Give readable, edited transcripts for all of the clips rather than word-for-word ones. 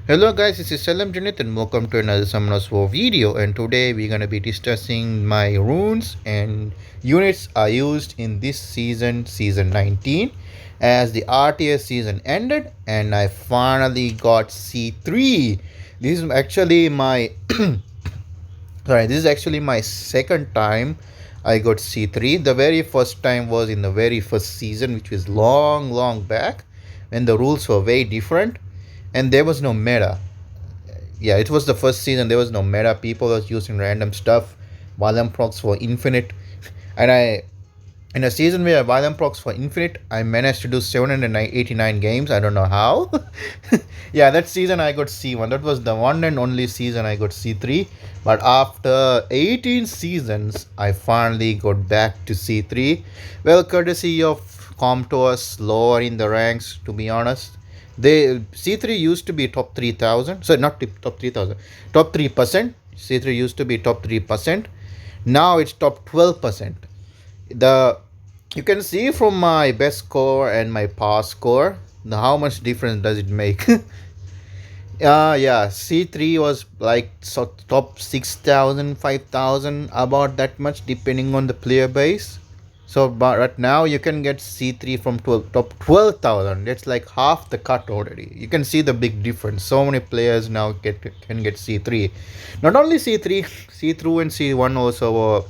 Hello guys, this is Salam Junit and welcome to another Summoners War video, and today we're gonna be discussing my runes and units are used in this season 19, as the RTA season ended and I finally got C3. This is actually my this is actually my second time I got C3. The very first time was in the very first season, which was long back when the rules were very different and there was no meta. Yeah, it was the first season. There was no meta. People was using random stuff. Violent procs were infinite, and in a season where violent procs were infinite, I managed to do 789 games. I don't know how. Yeah, that season I got C1. That was the one and only season I got C3. But after 18 seasons, I finally got back to C3. Well, courtesy of Comtos lowering the ranks, to be honest. They C3 used to be top 3000. So not top 3000, top 3%. C3 used to be top 3%. Now it's top 12%. The You can see from my best score and my past score how much difference does it make. Yeah, C3 was like top 6,000, 5,000, about that much depending on the player base. So but right now you can get C3 from top 12,000. That's like half the cut already. You can see the big difference. So many players now can get C3. Not only C3, C2 and C1 also were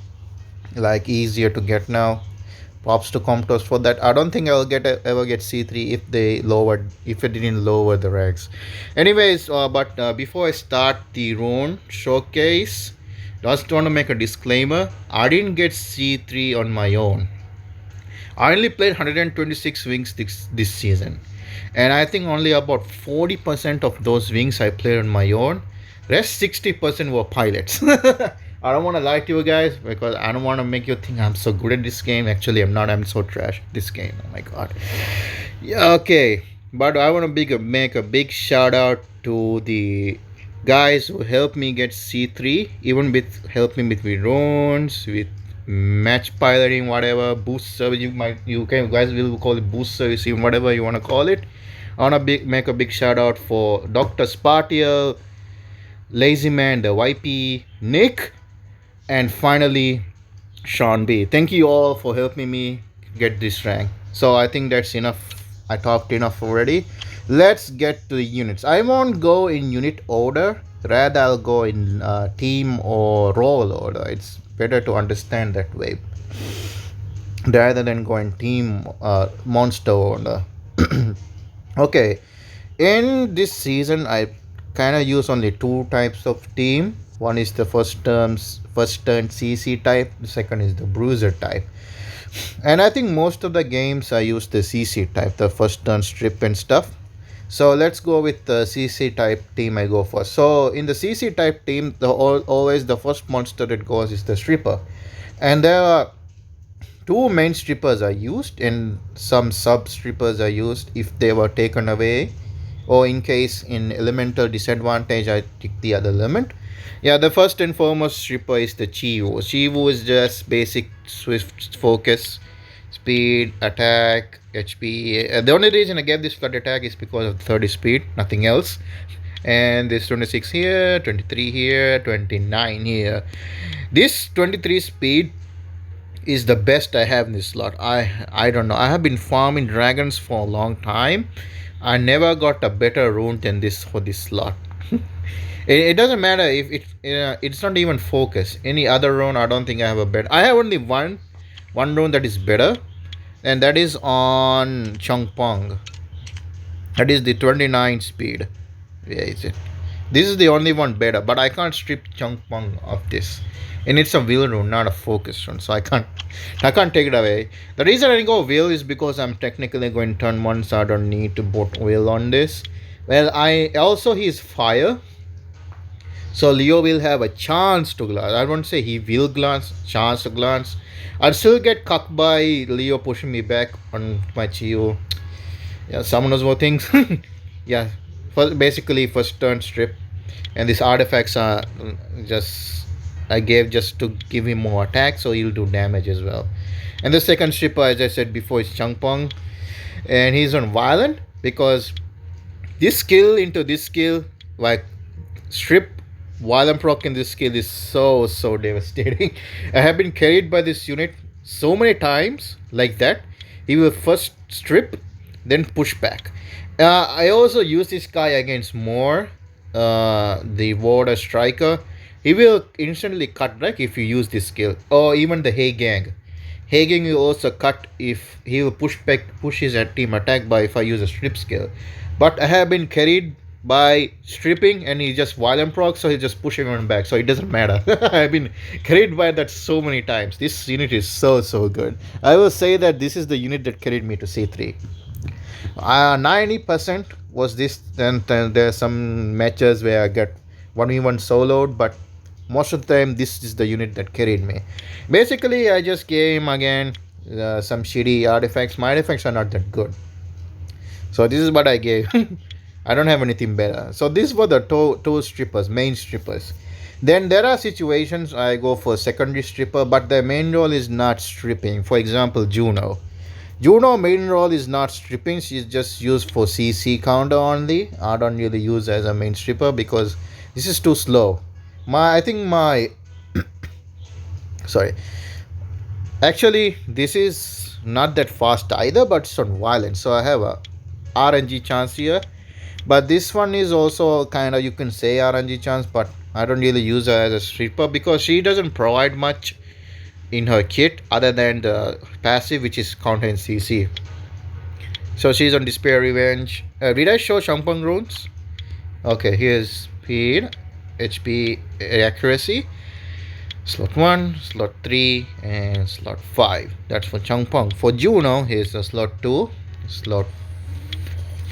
like easier to get now. Props to Comtos for that. I don't think I'll ever get C3 if it didn't lower the ranks. Anyways, but before I start the Rune showcase, just want to make a disclaimer. I didn't get C3 on my own. I only played 126 wings this season, and I think only about 40% of those wings I played on my own. Rest 60% were pilots. I don't want to lie to you guys because I don't want to make you think I'm so good at this game. Actually, I'm not. I'm so trash at this game. Oh my god. Yeah, okay. But I want to make a big shout out to the guys who helped me get C3, even with helping me with runes, with match piloting, whatever boost service you guys will call it boost service, even whatever you want to call it. I want to make a big shout out for Dr.Spatial, Lazyman, the YP, Nic, and finally SeanB. Thank you all for helping me get this rank. So I think that's enough. I talked enough already. Let's get to the units. I won't go in unit order. Rather, I'll go in team or role order. It's better to understand that way rather than going team monster order. Okay, in this season I kind of use only two types of team. One is the first turn CC type, the second is the Bruiser type. And I think most of the games I use the CC type, the first turn strip and stuff. So let's go with the CC type team I go for. So in the CC type team, always the first monster that goes is the stripper. And there are two main strippers are used and some sub strippers are used if they were taken away, or in case in elemental disadvantage I take the other element. Yeah, the first and foremost stripper is the Chivo. Chivo is just basic swift focus, speed, attack, HP. The only reason I gave this flood attack is because of 30 speed, nothing else. And this 26 here, 23 here, 29 here. This 23 speed is the best I have in this slot. I don't know. I have been farming dragons for a long time. I never got a better rune than this for this slot. It doesn't matter if it's not even focus. Any other rune, I don't think I have a better. I have only one rune that is better, and that is on Chongpong. That is the 29 speed. Where is it? This is the only one better, but I can't strip Chongpong of this. And it's a will rune, not a focus rune, so I can't take it away. The reason I go will is because I'm technically going turn 1, so I don't need to put will on this. Well, he's fire, so Leo will have a chance to glance. I won't say he will glance, chance to glance. I'll still get cucked by Leo pushing me back on my Chio. Yeah, some knows what things. Yeah, basically first turn strip, and these artifacts are just I gave just to give him more attack, so he'll do damage as well. And the second stripper, as I said before, is Changpong, and he's on violent because this skill into this skill like strip while I'm proc in this skill is so devastating. I have been carried by this unit so many times like that. He will first strip, then push back. I also use this guy against more the warder striker. He will instantly cut like if you use this skill, or even the Hey Gang. Hey Gang will also cut if he will push his team attack by if I use a strip skill. But I have been carried by stripping and he just violent proc, so he just push everyone back, so it doesn't matter. I've been carried by that so many times. This unit is so good. I will say that this is the unit that carried me to C3. 90% was this. Then there's some matches where I get 1v1 soloed, but most of the time this is the unit that carried me. Basically, I just gave him again some shitty artifacts. My artifacts are not that good, so this is what I gave. I don't have anything better. So these were the two strippers, main strippers. Then there are situations I go for secondary stripper, but the main role is not stripping. For example, Juno. Juno main role is not stripping. She's just used for CC counter only. I don't really use as a main stripper because this is too slow. I think my sorry. Actually, this is not that fast either, but it's on violence. So I have a RNG chance here. But this one is also kind of, you can say, RNG chance, but I don't really use her as a stripper because she doesn't provide much in her kit other than the passive, which is counter in CC. So she's on Despair Revenge. Did I show Shampang runes? Okay, here's speed, HP, accuracy. Slot 1, slot 3, and slot 5. That's for Changpong. For Juno, here's the slot 2, slot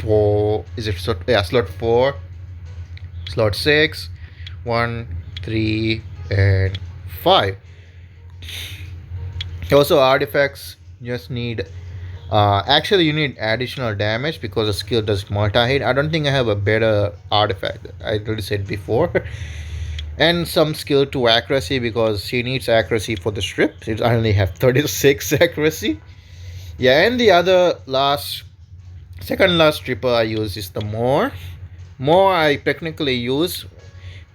4. Is it slot? Yeah, slot 4, slot 6, 1, 3, and 5. Also, artifacts just need. Actually, you need additional damage because the skill does multi-hit. I don't think I have a better artifact. I already said before. And some skill to accuracy because she needs accuracy for the strip. I only have 36 accuracy. Yeah, and the other second last stripper I use is the more. More I technically use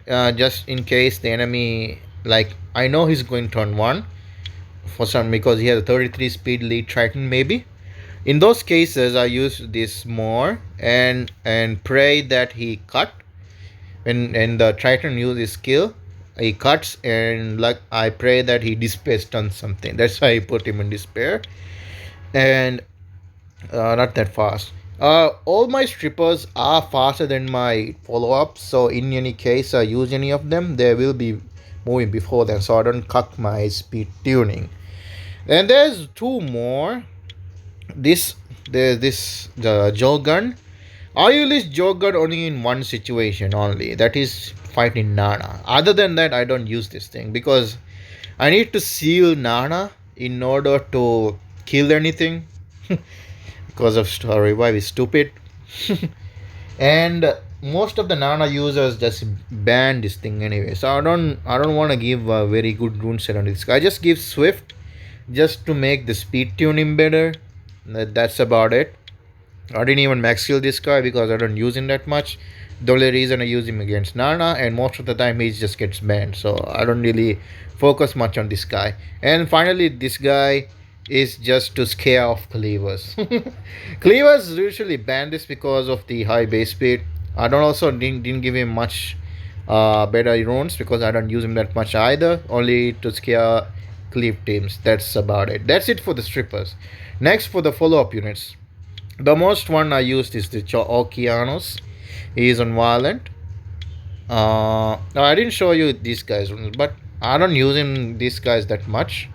just in case the enemy, like, I know he's going turn 1 for some, because he has a 33 speed lead Triton maybe. In those cases I use this more and pray that he cut. When the Triton uses his skill, he cuts, and like I pray that he despair stuns something. That's why I put him in despair. And not that fast. All my strippers are faster than my follow-ups, so in any case I use any of them, they will be moving before them, so I don't cut my speed tuning. And there's two more. There's the Jogun. I use Jogun only in one situation only, that is fighting Nana. Other than that, I don't use this thing because I need to seal Nana in order to kill anything. Because of revive is stupid. And most of the Nana users just ban this thing anyway, so I don't want to give a very good rune set on this guy. I just give Swift just to make the speed tuning better. That's about it. I didn't even max kill this guy because I don't use him that much. The only reason I use him against Nana, and most of the time he just gets banned, so I don't really focus much on this guy. And finally, this guy is just to scare off cleavers. Cleavers usually ban this because of the high base speed. I don't also didn't give him much better runes because I don't use him that much either, only to scare cleave teams. That's about it. That's it for the strippers. Next, for the follow-up units, the most one I used is the Okeanos. He is on violent. I didn't show you these guys, but I don't use him these guys that much.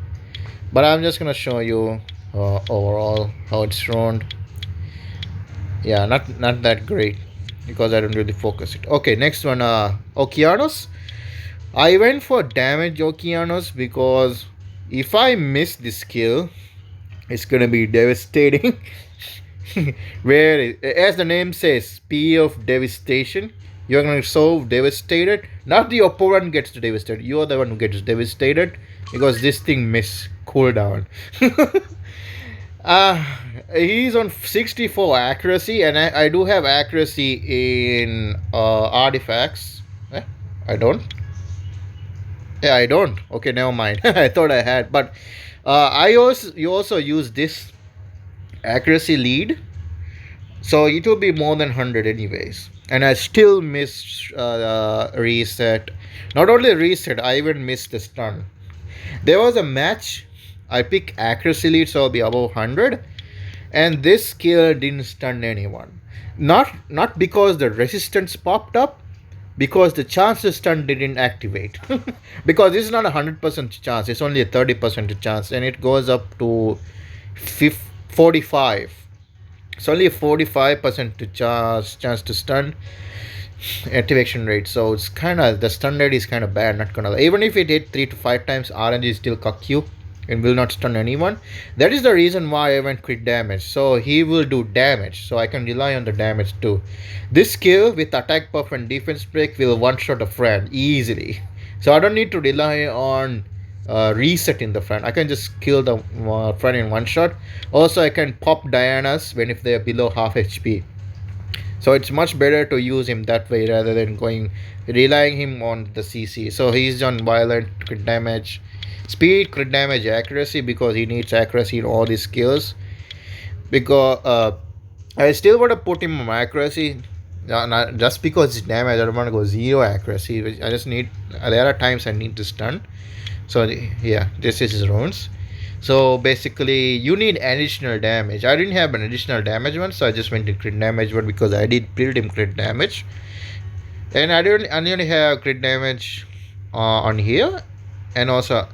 But I'm just gonna show you overall how it's run. Yeah, not that great because I don't really focus it. Okay, next one, Okeanos. I went for damage Okeanos because if I miss this skill, it's gonna be devastating. Where, as the name says, P of devastation, you're gonna be so devastated. Not the opponent gets devastated, you're the one who gets devastated because this thing miss cooldown. Uh, he's on 64 accuracy, and I do have accuracy in artifacts. Eh? I don't. Yeah, I don't. Okay, never mind. I thought I had, but I also you also use this accuracy lead, so it will be more than 100 anyways. And I still missed reset. Not only reset, I even missed the stun. There was a match. I picked accuracy lead, so I'll be above 100, and this skill didn't stun anyone. Not because the resistance popped up, because the chance to stun didn't activate. Because this is not a 100% chance, it's only a 30% chance, and it goes up to 45. It's only a 45% chance to stun activation rate. So it's kind of, the stun rate is kind of bad, not gonna lie. Even if it hit 3 to 5 times, RNG still cuck you and will not stun anyone. That is the reason why I went crit damage. So he will do damage, so I can rely on the damage too. This skill with attack buff and defense break will one shot a friend easily. So I don't need to rely on resetting the friend. I can just kill the friend in one shot. Also, I can pop Diana's when if they are below half HP. So it's much better to use him that way rather than relying him on the CC. So he's on violent, crit damage, speed, crit damage, accuracy, because he needs accuracy in all his skills. Because I still want to put him on accuracy, not just because it's damage. I don't want to go zero accuracy. I just need. There are times I need to stun. So yeah, this is his runes. So basically, you need additional damage. I didn't have an additional damage one, so I just went to crit damage one because I did build him crit damage, and I only have crit damage on here, and also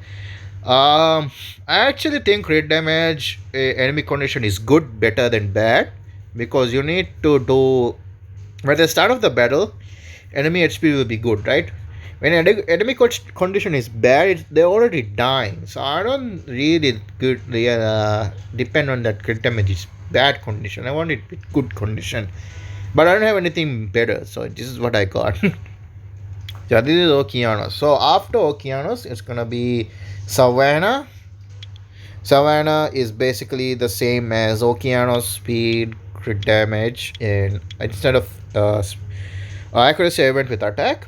I actually think crit damage enemy condition is good, better than bad, because you need to do at the start of the battle, enemy HP will be good, right? When enemy condition is bad, they're already dying. So I don't really depend on that crit damage is bad condition. I want it with good condition, but I don't have anything better. So this is what I got. Yeah, this is Okeanos. So after Okeanos, it's gonna be Savannah. Savannah is basically the same as Okeanos, speed, crit damage, and instead of accuracy, I went with attack.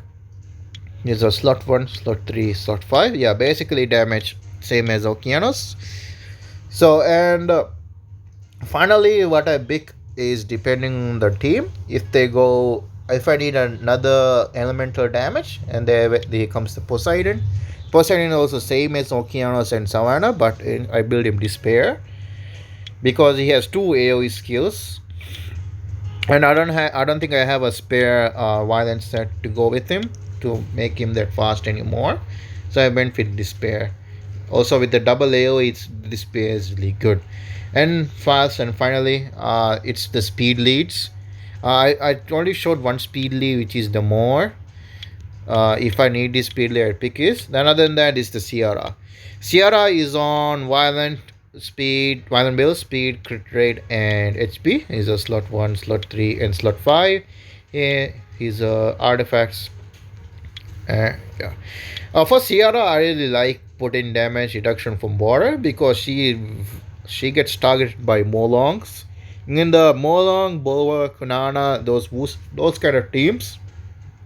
These are slot 1, slot 3, slot 5. Yeah, basically damage same as Okeanos. So, and finally, what I pick is depending on the team. If I need another elemental damage, and there comes the Poseidon. Poseidon also same as Okeanos and Savannah, but I build him Despair because he has 2 AoE skills, and I don't think I have a spare violence set to go with him to make him that fast anymore. So I went with Despair. Also with the double AoE, Despair is really good and fast. And finally, it's the speed leads. I only showed one speed lead, which is the more. If I need this speed lead, I pick is. Then other than that is the Sierra. Sierra is on violent build, speed, crit rate, and HP. Is a slot 1, slot 3, and slot 5. Yeah, his artifacts. Yeah. For Sierra, I really like putting damage reduction from border because she gets targeted by Molongs. In the Molong, Bulwark, Nana, those kind of teams,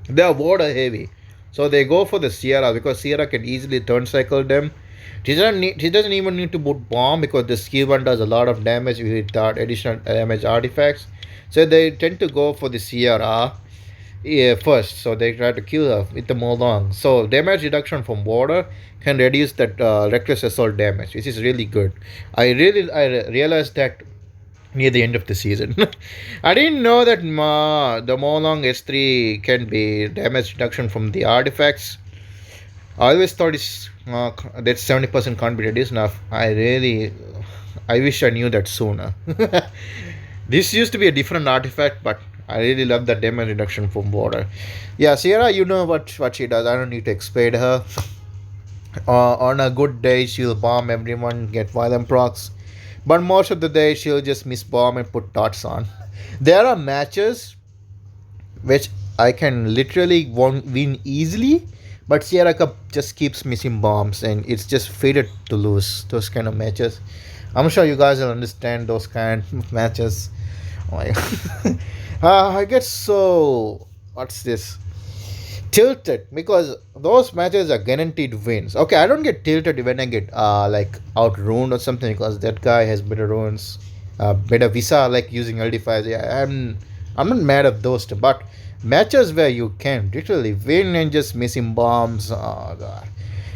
they are water heavy, so they go for the Sierra because Sierra can easily turn cycle them. She doesn't even need to put bomb because the skill one does a lot of damage with that additional damage artifacts. So they tend to go for the Sierra, yeah, first, so they try to kill her with the Molong. So damage reduction from water can reduce that reckless assault damage, which is really good. I realized that near the end of the season. I didn't know that the Molong S3 can be damage reduction from the artifacts. I always thought that 70% can't be reduced enough. I wish I knew that sooner. This used to be a different artifact, but I really love the damage reduction from water. Yeah, Sierra, you know what she does. I don't need to explain her. On a good day, she'll bomb everyone, get violent procs. But most of the day, she'll just miss bomb and put dots on. There are matches which I can literally win easily, but Sierra Cup just keeps missing bombs and it's just fated to lose those kind of matches. I'm sure you guys will understand those kind of matches. Oh my god. I get so what's this? Tilted because those matches are guaranteed wins. Okay, I don't get tilted when I get like out ruined or something because that guy has better runes, better visa like using LD5. Yeah, I'm not mad at those two, but matches where you can literally win and just missing bombs. Oh god.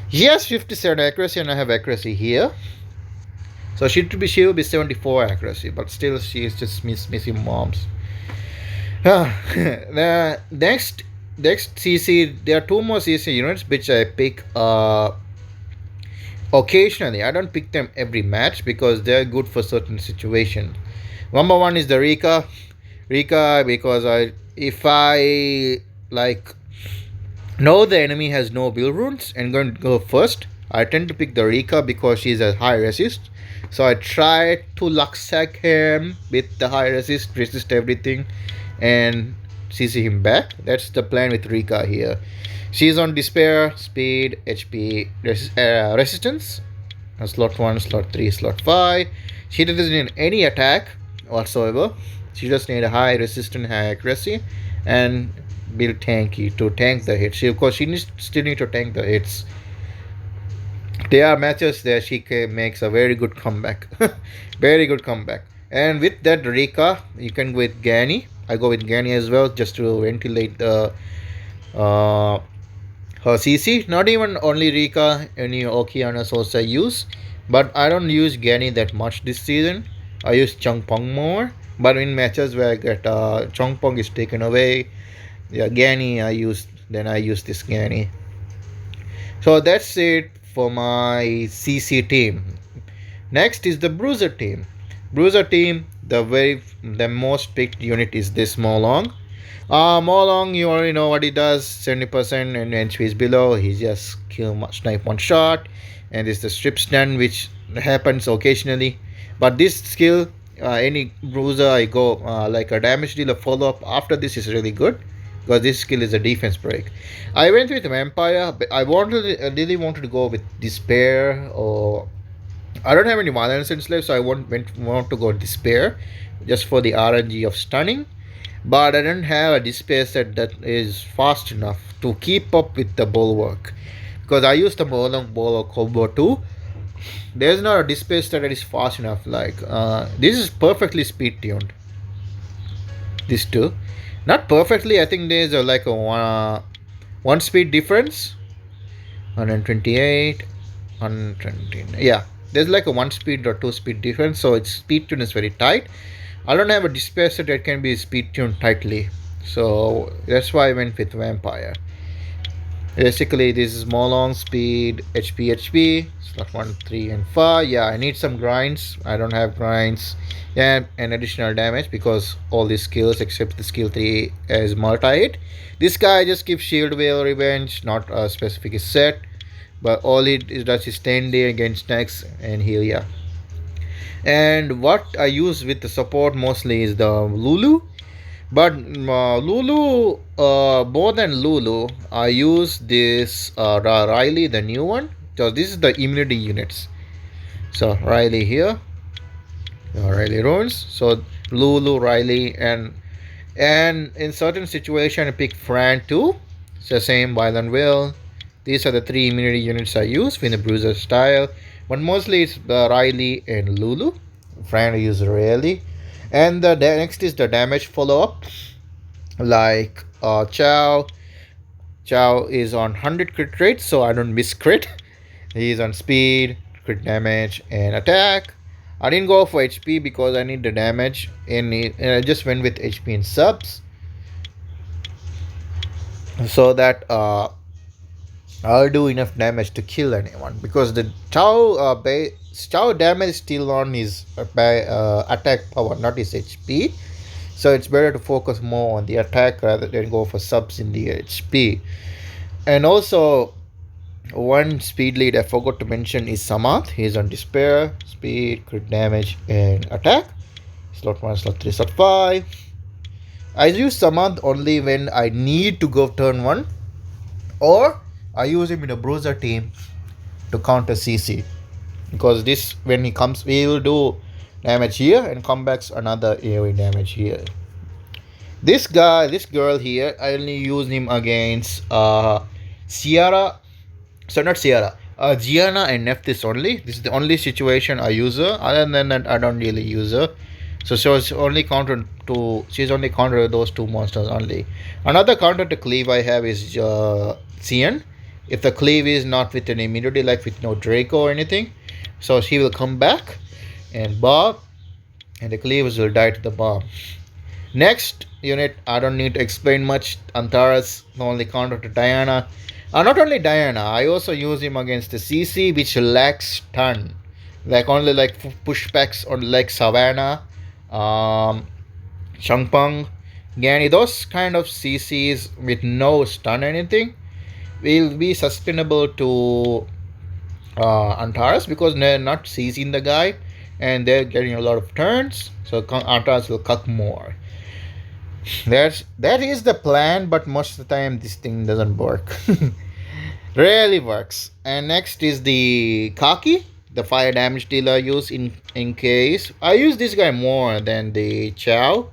He has 57 accuracy and I have accuracy here. So she will be 74 accuracy, but still she is just missing bombs. The next CC, there are two more CC units which I pick occasionally. I don't pick them every match because they're good for certain situations. Number one is the Rika because if I like know the enemy has no build runes and going to go first, I tend to pick the Rika because she's a high resist. So I try to luck sack him with the high resist everything, and CC him back. That's the plan with Rika here. She's on Despair, Speed, HP, Resistance. Slot 1, slot 3, slot 5. She doesn't need any attack whatsoever. She just need a high resistance, high accuracy, and build tanky to tank the hits. Of course, she still need to tank the hits. There are matches there she makes a very good comeback. Very good comeback. And with that Rika, you can go with Gani. I go with Gani as well just to ventilate the her CC. Not even only Rika, any Okeanas also I use. But I don't use Gani that much this season. I use Chung Pong more. But in matches where I get Chung Pong is taken away, yeah, Gani I use this Gani. So that's it for my CC team. Next is the Bruiser team. Bruiser team, the most picked unit is this Molong. Molong, you already know what he does. 70% and HP is below. He just snipe one shot, and it's the strip stun which happens occasionally. But this skill, any Bruiser I go like a damage dealer follow up after this is really good because this skill is a defense break. I went with Vampire. But I really wanted to go with Despair, or I don't have any violence in left, so I want to go Despair just for the RNG of stunning. But I don't have a Despair set that is fast enough to keep up with the Bulwark because I used the Bulwark combo too. There's not a Despair set that is fast enough. Like this is perfectly speed tuned. This too. Not perfectly. I think there's like a one speed difference. 128, 120. Yeah, there's like a one speed or two speed difference. So its speed tune is very tight. I don't have a Despair set that can be speed tuned tightly. So that's why I went with Vampire. Basically, this is more long speed, HP, slot 1, 3, and 5. Yeah, I need some grinds. I don't have grinds. Yeah, and additional damage because all these skills except the skill 3 is multi-hit. This guy just gives shield whale revenge, not a specific set. But all it does is 10 day against next and heal, yeah. And what I use with the support mostly is the Lulu. But Lulu, more than Lulu, I use this Riley, the new one. So this is the immunity units. So Riley here, Riley runes. So Lulu, Riley, and in certain situation I pick Fran too. So same Violent Will. These are the three immunity units I use in the Bruiser style. But mostly it's Riley and Lulu. Fran I use rarely. And the next is the damage follow-up. Like Chow is on 100 crit rate, so I don't miss crit. He's on speed, crit damage, and attack. I didn't go for HP because I need the damage, and I just went with HP and subs, so that I'll do enough damage to kill anyone. Because the Chow damage is still on his attack power, not his HP. So it's better to focus more on the attack rather than go for subs in the HP. And also, one speed lead I forgot to mention is Samath. He's on Despair, speed, crit damage, and attack. Slot 1, slot 3, slot 5. I use Samath only when I need to go turn 1, or I use him in a Bruiser team to counter CC. because this, when he comes, he will do damage here and come back another AoE damage here. This guy, this girl here, I only use him against Sierra. So not Sierra, Gianna and Nephthys only. This is the only situation I use her. Other than that, I don't really use her. So she's only counter to, she's only counter those two monsters only. Another counter to cleave I have is Cian. If the cleave is not with an immunity, like with no Draco or anything, so she will come back and bob, and the cleavers will die to the bomb. Next unit, I don't need to explain much. Antares, the only counter to Diana. Not only Diana, I also use him against the CC, which lacks stun. Like only like pushbacks on like Savannah, Changpeng, Gani, those kind of CCs with no stun anything will be sustainable to Antares because they're not CCing the guy and they're getting a lot of turns. So Antares will cut more. That is the plan, but most of the time this thing doesn't work. Rarely works. And next is the Kaki, the fire damage dealer I use in case. I use this guy more than the Chow,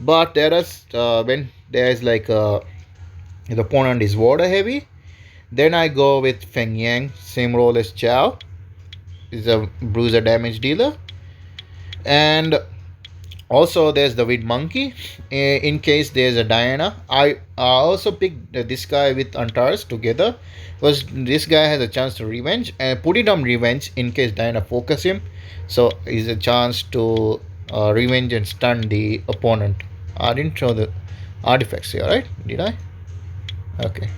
but there is when there is like the opponent is water heavy, then I go with Feng Yang, same role as Chow. Is a bruiser damage dealer. And also there's the Wind Monkey in case there's a Diana. I also picked this guy with Antares together because this guy has a chance to revenge and put it on revenge in case Diana focus him, so is a chance to revenge and stun the opponent. I didn't show the artifacts here, right? Did I? Okay.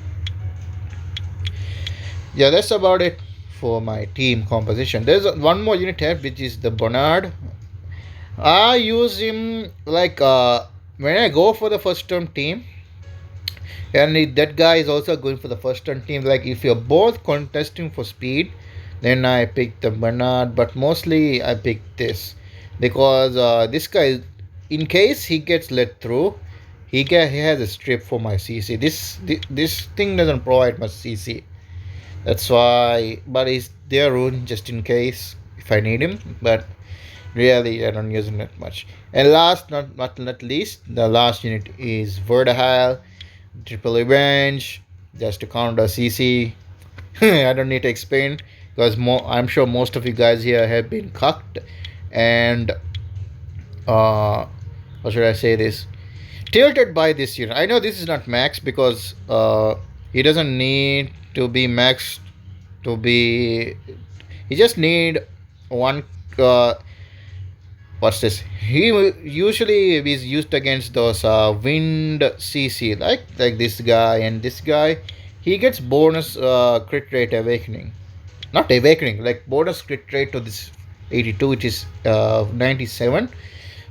Yeah, that's about it for my team composition. There's one more unit here, which is the Bernard. I use him like when I go for the first term team, and that guy is also going for the first turn team. Like if you're both contesting for speed, then I pick the Bernard, but mostly I pick this because this guy, in case he gets let through, he has a strip for my CC. This thing doesn't provide much CC, that's why. But he's there Rune just in case if I need him, but really I don't use him that much. And last not least, the last unit is Verdahile. Triple Revenge, just to counter CC. I don't need to explain because I'm sure most of you guys here have been cucked and how should I say this? Tilted by this unit. I know this is not max because he doesn't need to be maxed to be. He just need one. What's this? He usually is used against those wind CC like this guy and this guy. He gets bonus crit rate awakening, not awakening, like bonus crit rate to this 82, which is 97.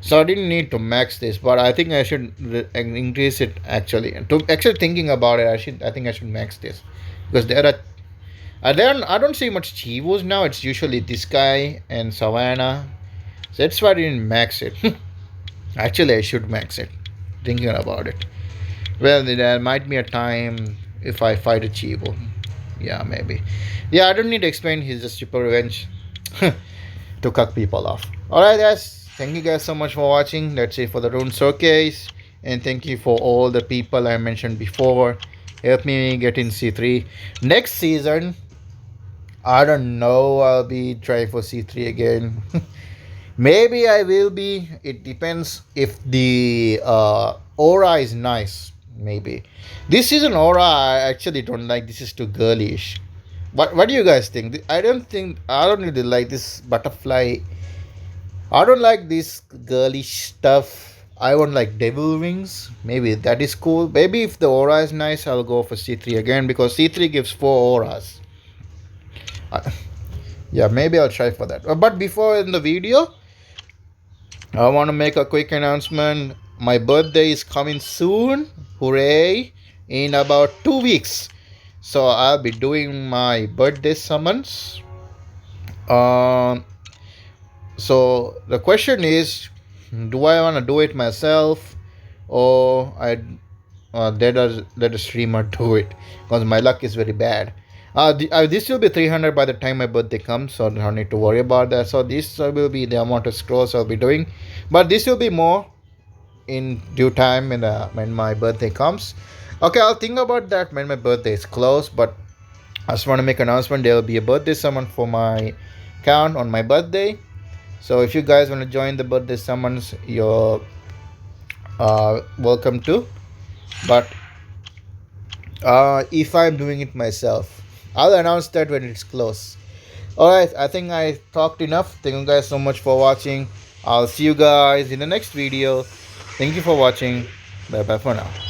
So I didn't need to max this, but I think I should increase it actually. To actually thinking about it, I think I should max this because I don't see much Chivos now. It's usually this guy and Savannah. So that's why I didn't max it. Actually, I should max it. Thinking about it. Well, there might be a time if I fight a Chivo. Yeah, maybe. Yeah, I don't need to explain. He's just super revenge to cut people off. Alright, guys. Thank you guys so much for watching. That's it for the Rune Showcase. And thank you for all the people I mentioned before. Help me get in C3. Next season, I don't know. I'll be trying for C3 again. Maybe I will be. It depends if the aura is nice. Maybe this is an aura I actually don't like. This is too girlish. What do you guys think? I don't really like this butterfly. I don't like this girlish stuff. I want like devil wings. Maybe that is cool. Maybe if the aura is nice, I'll go for C3 again because C3 gives 4 auras. Yeah, maybe I'll try for that. But before in the video, I want to make a quick announcement. My birthday is coming soon. Hooray! In about 2 weeks. So I'll be doing my birthday summons. So the question is, do I want to do it myself or let a streamer do it? Because my luck is very bad. This will be 300 by the time my birthday comes, so I don't need to worry about that. So this will be the amount of scrolls I'll be doing, but this will be more in due time when my birthday comes. Okay, I'll think about that when my birthday is close. But I just want to make an announcement. There will be a birthday summon for my account on my birthday. So if you guys want to join the birthday summons, you're welcome to. But if I'm doing it myself, I'll announce that when it's close. Alright, I think I talked enough. Thank you guys so much for watching. I'll see you guys in the next video. Thank you for watching. Bye bye for now.